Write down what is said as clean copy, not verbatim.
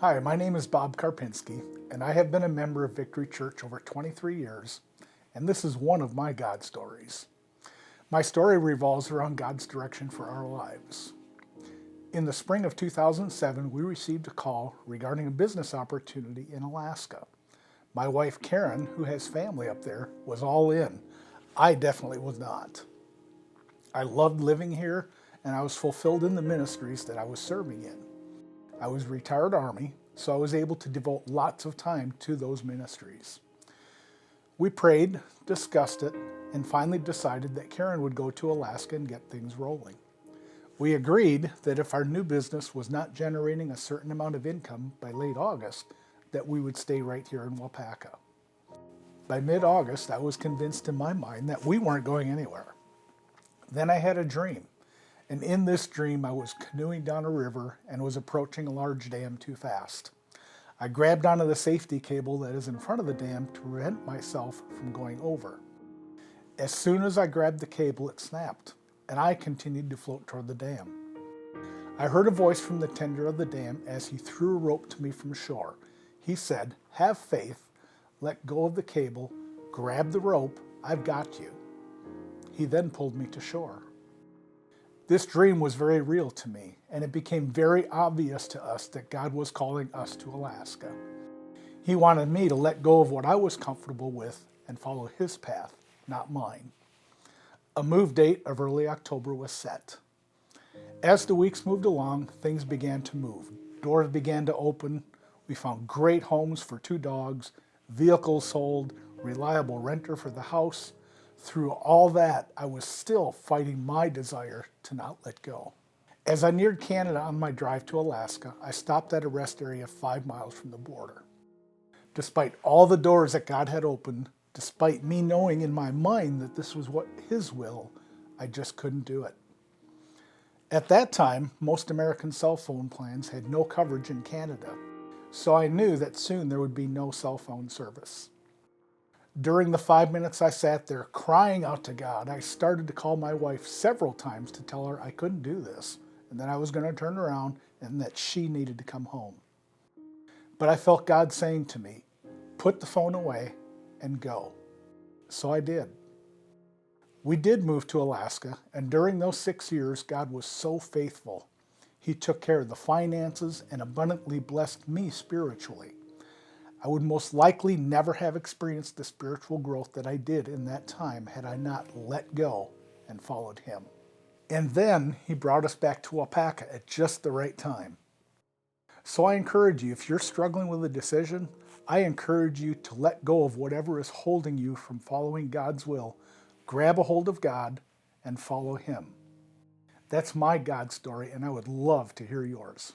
Hi, my name is Bob Karpinski, and I have been a member of Victory Church over 23 years, and this is one of my God stories. My story revolves around God's direction for our lives. In the spring of 2007, we received a call regarding a business opportunity in Alaska. My wife Karen, who has family up there, was all in. I definitely was not. I loved living here, and I was fulfilled in the ministries that I was serving in. I was retired Army, so I was able to devote lots of time to those ministries. We prayed, discussed it, and finally decided that Karen would go to Alaska and get things rolling. We agreed that if our new business was not generating a certain amount of income by late August, that we would stay right here in Wapaka. By mid-August, I was convinced in my mind that we weren't going anywhere. Then I had a dream. And in this dream, I was canoeing down a river and was approaching a large dam too fast. I grabbed onto the safety cable that is in front of the dam to prevent myself from going over. As soon as I grabbed the cable, it snapped, and I continued to float toward the dam. I heard a voice from the tender of the dam as he threw a rope to me from shore. He said, "Have faith, let go of the cable, grab the rope, I've got you." He then pulled me to shore. This dream was very real to me, and it became very obvious to us that God was calling us to Alaska. He wanted me to let go of what I was comfortable with and follow His path, not mine. A move date of early October was set. As the weeks moved along, things began to move. Doors began to open. We found great homes for 2 dogs, vehicles sold, reliable renter for the house. Through all that, I was still fighting my desire to not let go. As I neared Canada on my drive to Alaska, I stopped at a rest area 5 miles from the border. Despite all the doors that God had opened, despite me knowing in my mind that this was what His will, I just couldn't do it. At that time, most American cell phone plans had no coverage in Canada, so I knew that soon there would be no cell phone service. During the 5 minutes I sat there crying out to God, I started to call my wife several times to tell her I couldn't do this and that I was going to turn around and that she needed to come home. But I felt God saying to me, "Put the phone away and go." So I did. We did move to Alaska, and during those 6 years, God was so faithful. He took care of the finances and abundantly blessed me spiritually. I would most likely never have experienced the spiritual growth that I did in that time had I not let go and followed Him. And then He brought us back to Wapaka at just the right time. So I encourage you, if you're struggling with a decision, I encourage you to let go of whatever is holding you from following God's will. Grab a hold of God and follow Him. That's my God story, and I would love to hear yours.